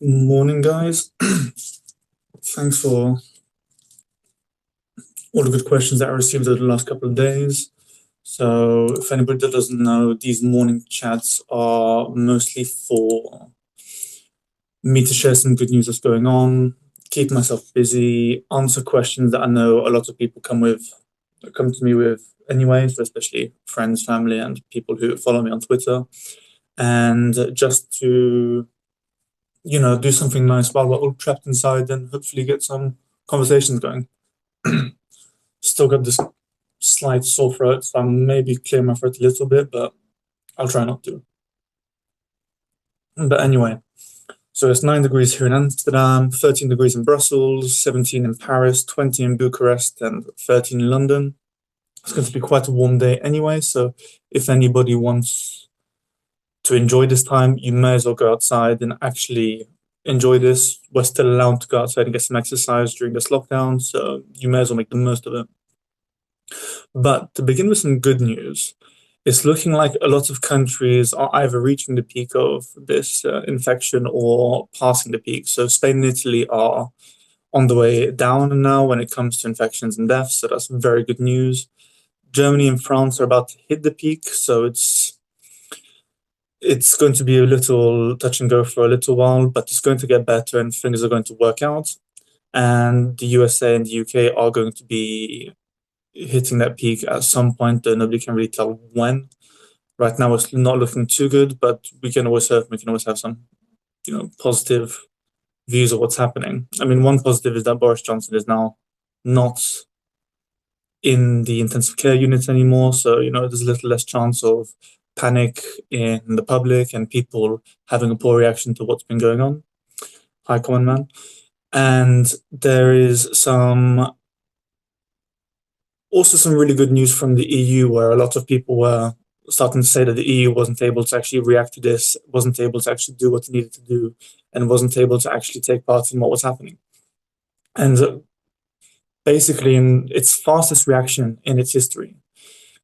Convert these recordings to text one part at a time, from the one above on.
Morning, guys. Thanks for all the good questions that I received over the last couple of days. So, if anybody that doesn't know, these morning chats are mostly for me to share some good news that's going on, keep myself busy, answer questions that I know a lot of people come to me with anyway, so especially friends, family, and people who follow me on Twitter, and just to do something nice while we're all trapped inside and hopefully get some conversations going. Still got this slight sore throat, so I maybe clear my throat a little bit, but I'll try not to. But anyway, so it's 9 degrees here in Amsterdam, 13 degrees in Brussels, 17 in Paris, 20 in Bucharest, and 13 in London. It's going to be quite a warm day anyway, so if anybody wants to enjoy this time, you may as well go outside and actually enjoy this. We're still allowed to go outside and get some exercise during this lockdown, so you may as well make the most of it. But to begin with some good news, it's looking like a lot of countries are either reaching the peak of this infection or passing the peak. So Spain and Italy are on the way down now when it comes to infections and deaths, so that's very good news. Germany and France are about to hit the peak, so it's going to be a little touch and go for a little while, but it's going to get better and things are going to work out. And the USA and the UK are going to be hitting that peak at some point, though nobody can really tell when. Right now, it's not looking too good, but we can always have some, positive views of what's happening. I mean, one positive is that Boris Johnson is now not in the intensive care units anymore, so there's a little less chance of panic in the public and people having a poor reaction to what's been going on. Hi, Common Man. And there is also some really good news from the EU, where a lot of people were starting to say that the EU wasn't able to actually react to this, wasn't able to actually do what it needed to do, and wasn't able to actually take part in what was happening. And basically, in its fastest reaction in its history,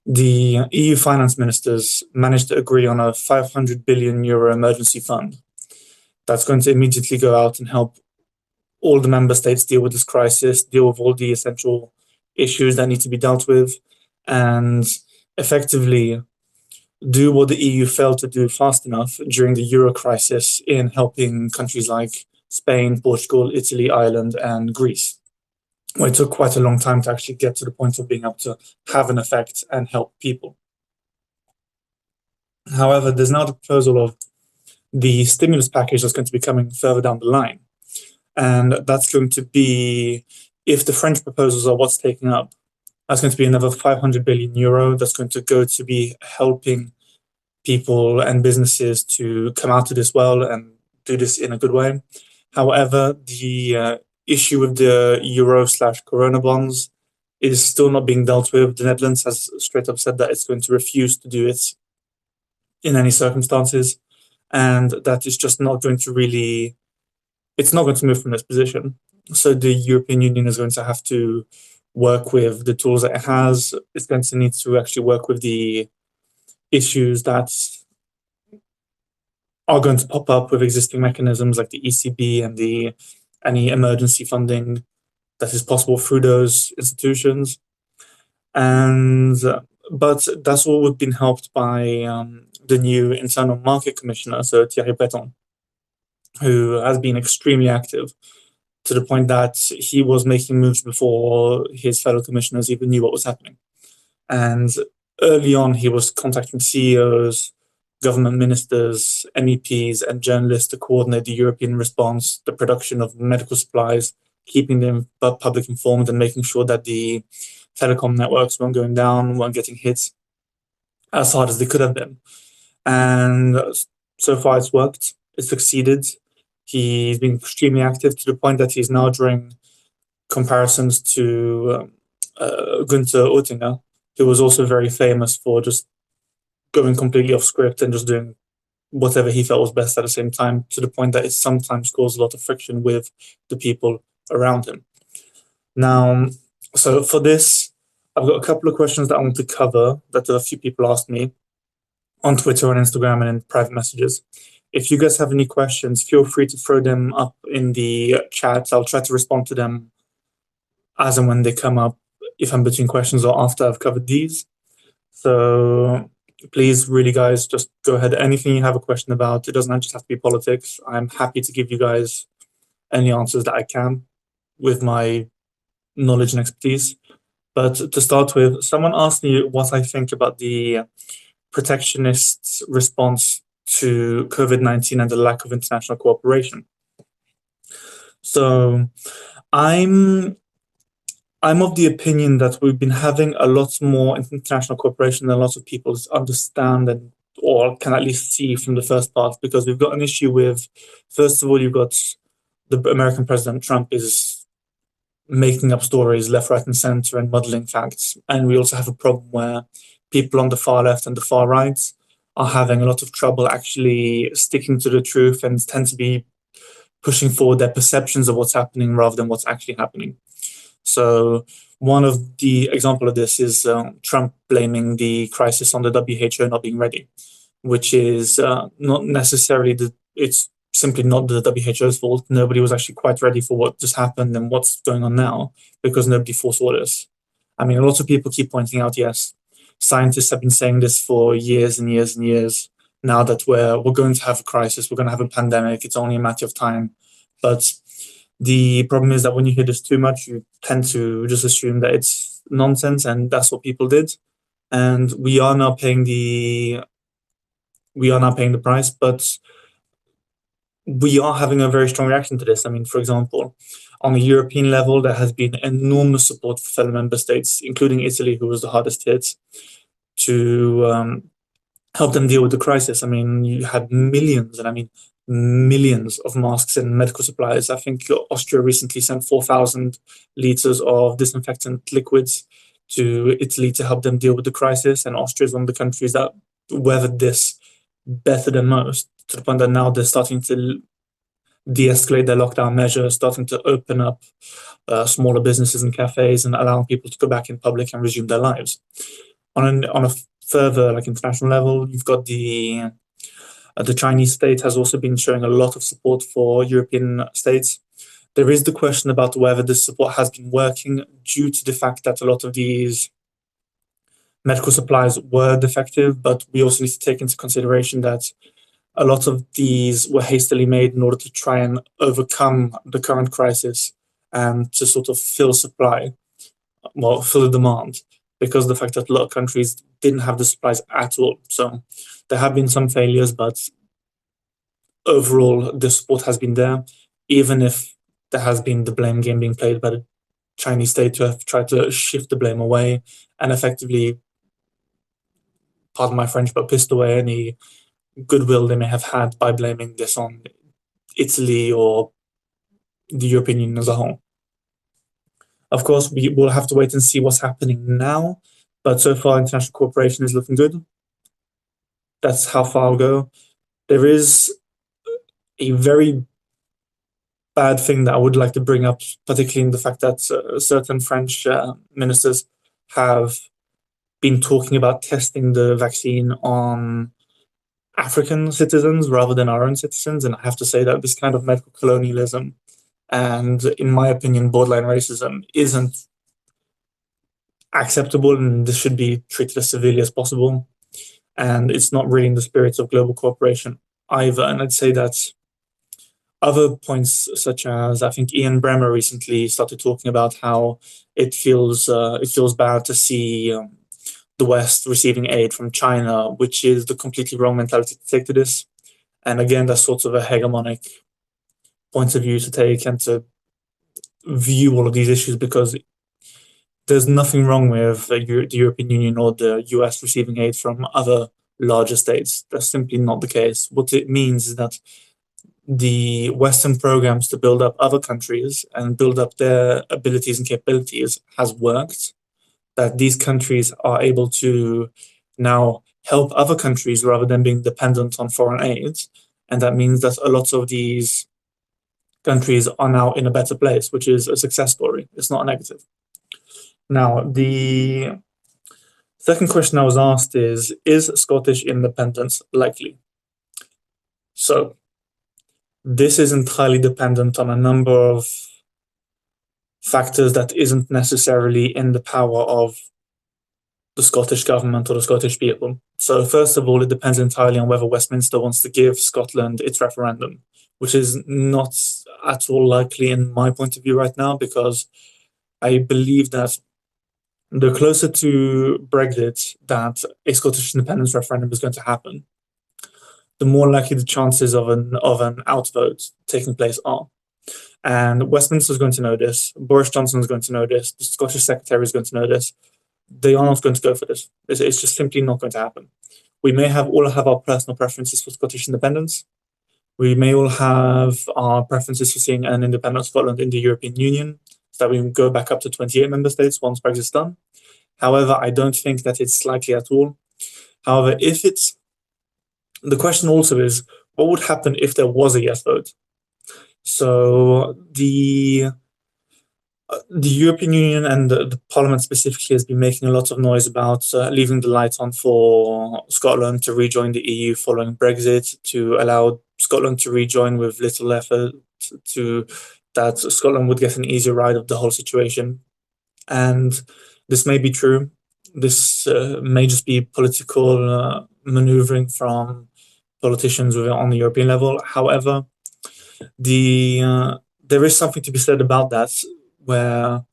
the EU finance ministers managed to agree on a 500 billion euro emergency fund that's going to immediately go out and help all the member states deal with this crisis, deal with all the essential issues that need to be dealt with, and effectively do what the EU failed to do fast enough during the Euro crisis in helping countries like Spain, Portugal, Italy, Ireland, and Greece, where it took quite a long time to actually get to the point of being able to have an effect and help people. However, there's now the proposal of the stimulus package that's going to be coming further down the line. And that's going to be, if the French proposals are what's taken up, that's going to be another 500 billion euro that's going to go to be helping people and businesses to come out of this well and do this in a good way. However, the issue with the euro/corona bonds is still not being dealt with. The Netherlands has straight up said that it's going to refuse to do it in any circumstances, and that is just not going to it's not going to move from this position. So the European Union is going to have to work with the tools that it has. It's going to need to actually work with the issues that are going to pop up with existing mechanisms like the ECB and any emergency funding that is possible through those institutions. But that's all been helped by the new internal market commissioner, so Thierry Breton, who has been extremely active to the point that he was making moves before his fellow commissioners even knew what was happening. And early on, he was contacting CEOs, government ministers, MEPs, and journalists to coordinate the European response, the production of medical supplies, keeping the public informed, and making sure that the telecom networks weren't going down, weren't getting hit as hard as they could have been. And so far, it's worked. It's succeeded. He's been extremely active to the point that he's now drawing comparisons to Günther Oettinger, who was also very famous for just going completely off script and just doing whatever he felt was best at the same time, to the point that it sometimes caused a lot of friction with the people around him. Now, so for this, I've got a couple of questions that I want to cover that a few people asked me on Twitter, on Instagram, and in private messages. if you guys have any questions, feel free to throw them up in the chat. I'll try to respond to them as and when they come up, if I'm between questions or after I've covered these. So please, really, guys, just go ahead. Anything you have a question about, it doesn't just have to be politics. I'm happy to give you guys any answers that I can with my knowledge and expertise. But to start with, someone asked me what I think about the protectionist response to COVID-19 and the lack of international cooperation. So I'm I'm of the opinion that we've been having a lot more international cooperation than a lot of people understand and or can at least see from the first part, because we've got an issue with, first of all, you've got the American President Trump is making up stories left, right, and center and muddling facts. And we also have a problem where people on the far left and the far right are having a lot of trouble actually sticking to the truth and tend to be pushing forward their perceptions of what's happening rather than what's actually happening. So one of the example of this is Trump blaming the crisis on the WHO not being ready, which is not necessarily it's simply not the WHO's fault. Nobody was actually quite ready for what just happened and what's going on now because nobody foresaw this. I mean, a lot of people keep pointing out, yes, scientists have been saying this for years and years and years. Now that we're going to have a crisis, we're going to have a pandemic. It's only a matter of time. But the problem is that when you hear this too much, you tend to just assume that it's nonsense, and that's what people did. And we are now paying the price, but we are having a very strong reaction to this. I mean, for example, on a European level, there has been enormous support for fellow member states, including Italy, who was the hardest hit, to help them deal with the crisis. I mean, you had millions, and I mean millions of masks and medical supplies. I think Austria recently sent 4,000 liters of disinfectant liquids to Italy to help them deal with the crisis. And Austria is one of the countries that weathered this better than most, to the point that now they're starting to de-escalate their lockdown measures, starting to open up smaller businesses and cafes and allowing people to go back in public and resume their lives. On a further international level, you've got the Chinese state has also been showing a lot of support for European states. There is the question about whether this support has been working due to the fact that a lot of these medical supplies were defective, but we also need to take into consideration that a lot of these were hastily made in order to try and overcome the current crisis and to sort of fill the demand, because of the fact that a lot of countries didn't have the supplies at all. So there have been some failures, but overall the support has been there, even if there has been the blame game being played by the Chinese state to have tried to shift the blame away and effectively, pardon my French, but pissed away any goodwill they may have had by blaming this on Italy or the European Union as a whole. Of course, we will have to wait and see what's happening now, but so far international cooperation is looking good. That's how far I'll go. There is a very bad thing that I would like to bring up, particularly in the fact that certain French ministers have been talking about testing the vaccine on African citizens rather than our own citizens. And I have to say that this kind of medical colonialism and, in my opinion, borderline racism isn't acceptable, and this should be treated as severely as possible. And it's not really in the spirit of global cooperation either. And I'd say that other points, such as I think Ian Bremmer recently started talking about how it feels bad to see the West receiving aid from China, which is the completely wrong mentality to take to this. And again, that's sort of a hegemonic point of view to take and to view all of these issues, because there's nothing wrong with the European Union or the US receiving aid from other larger states. That's simply not the case. What it means is that the Western programs to build up other countries and build up their abilities and capabilities has worked, that these countries are able to now help other countries rather than being dependent on foreign aid. And that means that a lot of these countries are now in a better place, which is a success story. It's not a negative. Now, the second question I was asked is Scottish independence likely? So this is entirely dependent on a number of factors that isn't necessarily in the power of the Scottish government or the Scottish people. So, first of all, it depends entirely on whether Westminster wants to give Scotland its referendum, which is not at all likely in my point of view right now, because I believe that the closer to Brexit that a Scottish independence referendum is going to happen, the more likely the chances of an outvote taking place are. And Westminster is going to know this. Boris Johnson is going to know this. The Scottish Secretary is going to know this. They are not going to go for this. It's just simply not going to happen. We may all have our personal preferences for Scottish independence. We may all have our preferences for seeing an independent Scotland in the European Union, so that we can go back up to 28 member states once Brexit's done. However, I don't think that it's likely at all. However, the question also is, what would happen if there was a yes vote? So the European Union and the Parliament specifically has been making a lot of noise about leaving the light on for Scotland to rejoin the EU following Brexit, to allow Scotland to rejoin with little effort, to that Scotland would get an easier ride of the whole situation. And this may be true. This may just be political maneuvering from politicians on the European level. However, there is something to be said about that, where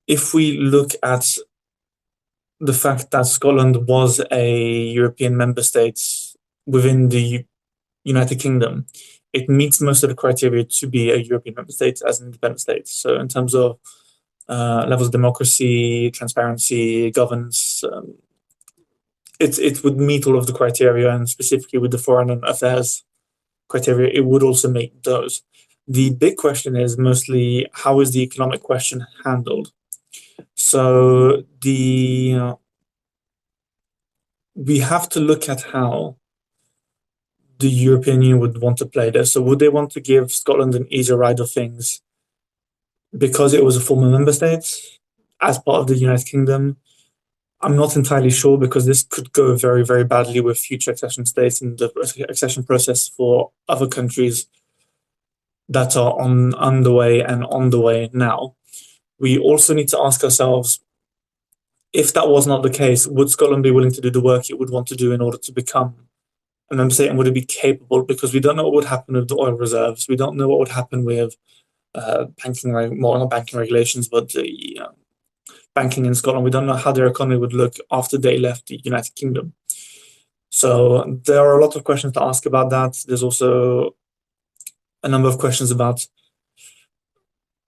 if we look at the fact that Scotland was a European member state within the United Kingdom, it meets most of the criteria to be a European member state as an independent state. So in terms of levels of democracy, transparency, governance, it would meet all of the criteria, and specifically with the foreign affairs criteria, it would also meet those. The big question is mostly, how is the economic question handled? So we have to look at how the European Union would want to play this. So would they want to give Scotland an easier ride of things because it was a former member state as part of the United Kingdom? I'm not entirely sure, because this could go very, very badly with future accession states and the accession process for other countries that are underway and on the way now. We also need to ask ourselves, if that was not the case, would Scotland be willing to do the work it would want to do in order to become a member state, and would it be capable? Because we don't know what would happen with the oil reserves. We don't know what would happen with not banking regulations, but the banking in Scotland. We don't know how their economy would look after they left the United Kingdom. So there are a lot of questions to ask about that. There's also a number of questions about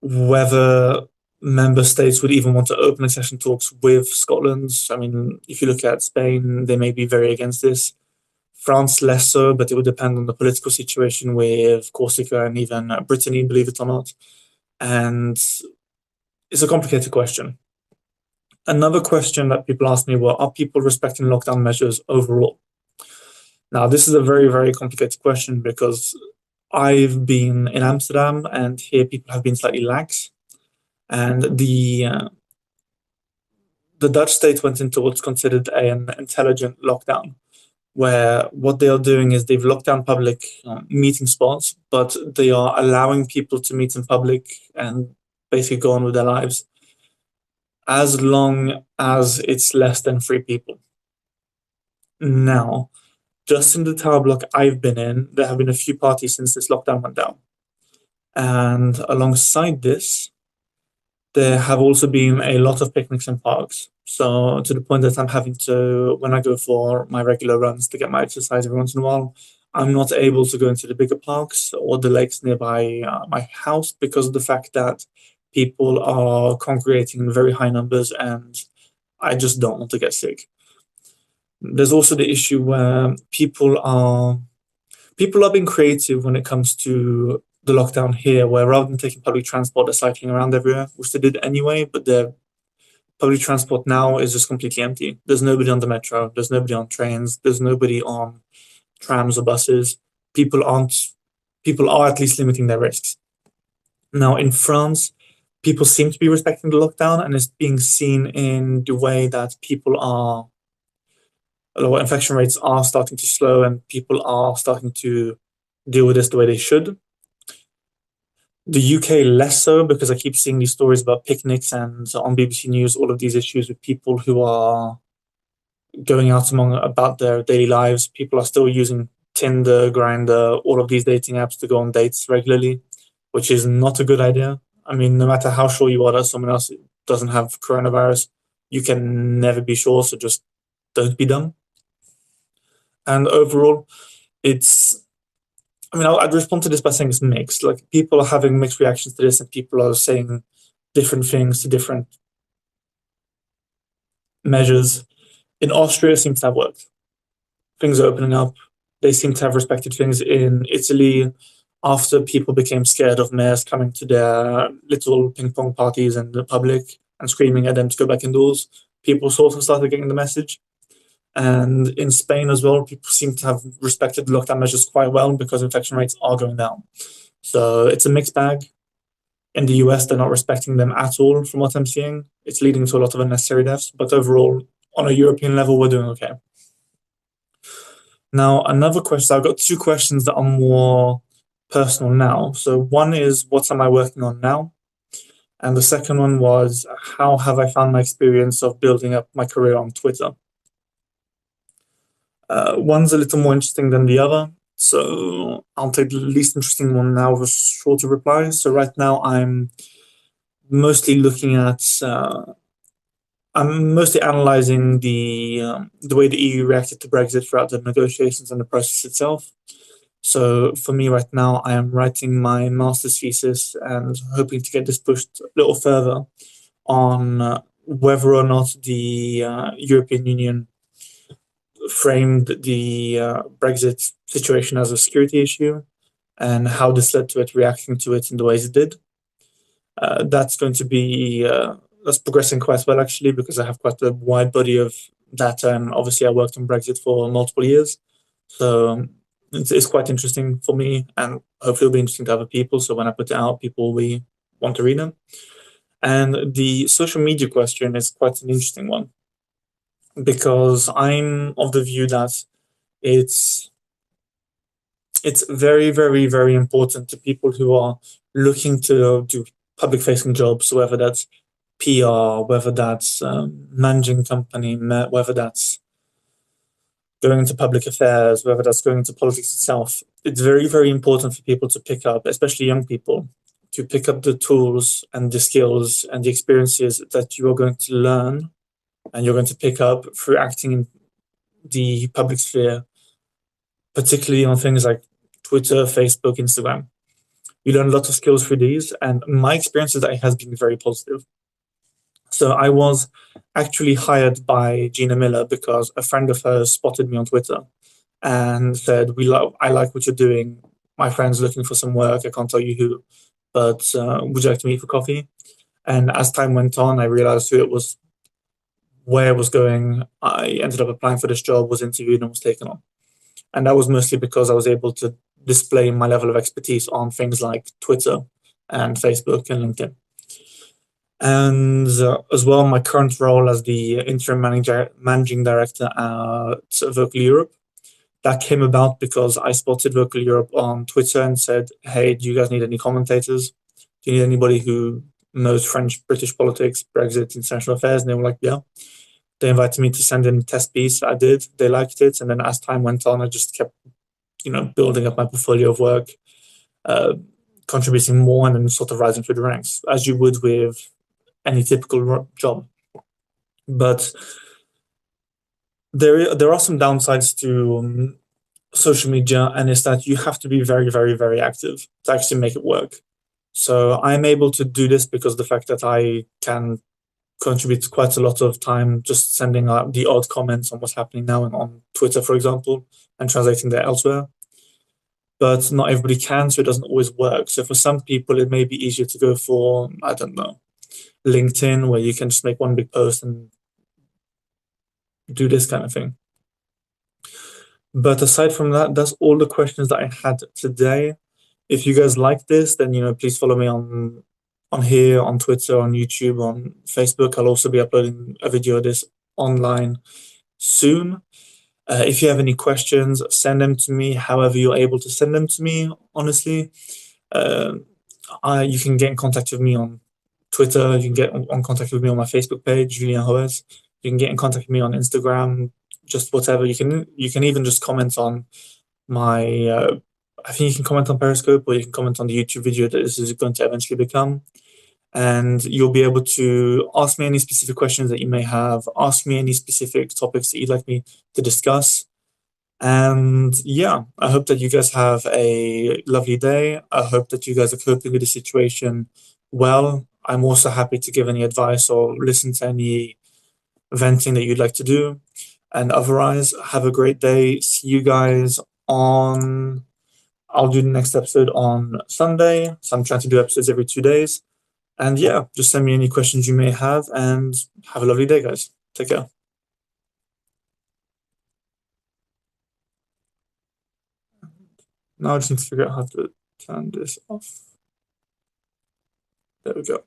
whether member states would even want to open accession talks with Scotland. I mean, if you look at Spain, they may be very against this. France, less so, but it would depend on the political situation with Corsica and even Brittany, believe it or not. And it's a complicated question. Another question that people asked me were, are people respecting lockdown measures overall? Now, this is a very, very complicated question, because I've been in Amsterdam, and here people have been slightly lax. And the Dutch state went into what's considered an intelligent lockdown, where what they are doing is they've locked down public meeting spots, but they are allowing people to meet in public and basically go on with their lives, as long as it's less than 3 people. Now, just in the tower block I've been in, there have been a few parties since this lockdown went down. And alongside this, there have also been a lot of picnics in parks. So to the point that I'm having to, when I go for my regular runs to get my exercise every once in a while, I'm not able to go into the bigger parks or the lakes nearby my house, because of the fact that people are congregating in very high numbers, and I just don't want to get sick. There's also the issue where people are being creative when it comes to the lockdown here, where rather than taking public transport, they're cycling around everywhere, which they did anyway, but the public transport now is just completely empty. There's nobody on the metro, there's nobody on trains, there's nobody on trams or buses. People are at least limiting their risks. Now, in France, people seem to be respecting the lockdown, and it's being seen in the way that infection rates are starting to slow, and people are starting to deal with this the way they should. The UK less so, because I keep seeing these stories about picnics and on BBC News, all of these issues with people who are going out among about their daily lives. People are still using Tinder, Grinder, all of these dating apps to go on dates regularly, which is not a good idea. I mean, no matter how sure you are that someone else doesn't have coronavirus, you can never be sure. So just don't be dumb. And overall, it's, I mean, I'd respond to this by saying it's mixed. Like, people are having mixed reactions to this, and people are saying different things to different measures. In Austria, it seems to have worked. Things are opening up. They seem to have respected things. In Italy, after people became scared of mayors coming to their little ping pong parties in the public and screaming at them to go back indoors, people sort of started getting the message. And in Spain as well, people seem to have respected the lockdown measures quite well because infection rates are going down. So it's a mixed bag. In the US, they're not respecting them at all, from what I'm seeing. It's leading to a lot of unnecessary deaths. But overall, on a European level, we're doing okay. Now, another question, I've got two questions that are more personal now. So one is, what am I working on now? And the second one was, how have I found my experience of building up my career on Twitter? One's a little more interesting than the other. So I'll take the least interesting one now with a shorter reply. So right now mostly looking at, I'm mostly analyzing the way the EU reacted to Brexit throughout the negotiations and the process itself. So for me right now, I am writing my master's thesis and hoping to get this pushed a little further on whether or not the European Union framed the Brexit situation as a security issue and how this led to it reacting to it in the ways it did. That's going to be that's progressing quite well, actually, because I have quite a wide body of data, and obviously I worked on Brexit for multiple years, so it's quite interesting for me, and hopefully it'll be interesting to other people. So when I put it out, people will want to read them. And the social media question is quite an interesting one, because I'm of the view that it's very, very, very important to people who are looking to do public facing jobs, whether that's PR, whether that's managing company, whether that's going into public affairs, whether that's going into politics itself. It's very, very important for people to pick up, especially young people, to pick up the tools and the skills and the experiences that you are going to learn and you're going to pick up through acting in the public sphere, particularly on things like Twitter, Facebook, Instagram. You learn a lot of skills through these, and my experience is that it has been very positive. So I was actually hired by Gina Miller because a friend of hers spotted me on Twitter and said, I like what you're doing. My friend's looking for some work. I can't tell you who, but would you like to meet for coffee?" And as time went on, I realized who it was, where it was going. I ended up applying for this job, was interviewed, and was taken on. And that was mostly because I was able to display my level of expertise on things like Twitter and Facebook and LinkedIn. And as well, my current role as the interim managing director at Vocal Europe, that came about because I spotted Vocal Europe on Twitter and said, "Hey, do you guys need any commentators? Do you need anybody who knows French, British politics, Brexit, international affairs?" And they were like, "Yeah." They invited me to send in a test piece. I did. They liked it. And then as time went on, I just kept, building up my portfolio of work, uh, contributing more, and then sort of rising through the ranks, as you would with any typical job. But there are some downsides to social media, and it's that you have to be very, very, very active to actually make it work. So I'm able to do this because of the fact that I can contribute quite a lot of time just sending out the odd comments on what's happening now on Twitter, for example, and translating that elsewhere. But not everybody can, so it doesn't always work. So for some people, it may be easier to go for, I don't know, LinkedIn, where you can just make one big post and do this kind of thing. But aside from that, that's all the questions that I had today. If you guys like this, then please follow me on here, on Twitter, on YouTube, on Facebook. I'll also be uploading a video of this online soon. If you have any questions, send them to me however you're able to send them to me, honestly. Uh, you can get in contact with me on Twitter. You can get on contact with me on my Facebook page, Julien Hoes. You can get in contact with me on Instagram, just whatever. You can even just comment on my. I think you can comment on Periscope, or you can comment on the YouTube video that this is going to eventually become. And you'll be able to ask me any specific questions that you may have, ask me any specific topics that you'd like me to discuss. And yeah, I hope that you guys have a lovely day. I hope that you guys are coping with the situation well. I'm also happy to give any advice or listen to any venting that you'd like to do. And otherwise, have a great day. See you guys on. I'll do the next episode on Sunday. So I'm trying to do episodes every 2 days. And yeah, just send me any questions you may have and have a lovely day, guys. Take care. Now I just need to figure out how to turn this off. There we go.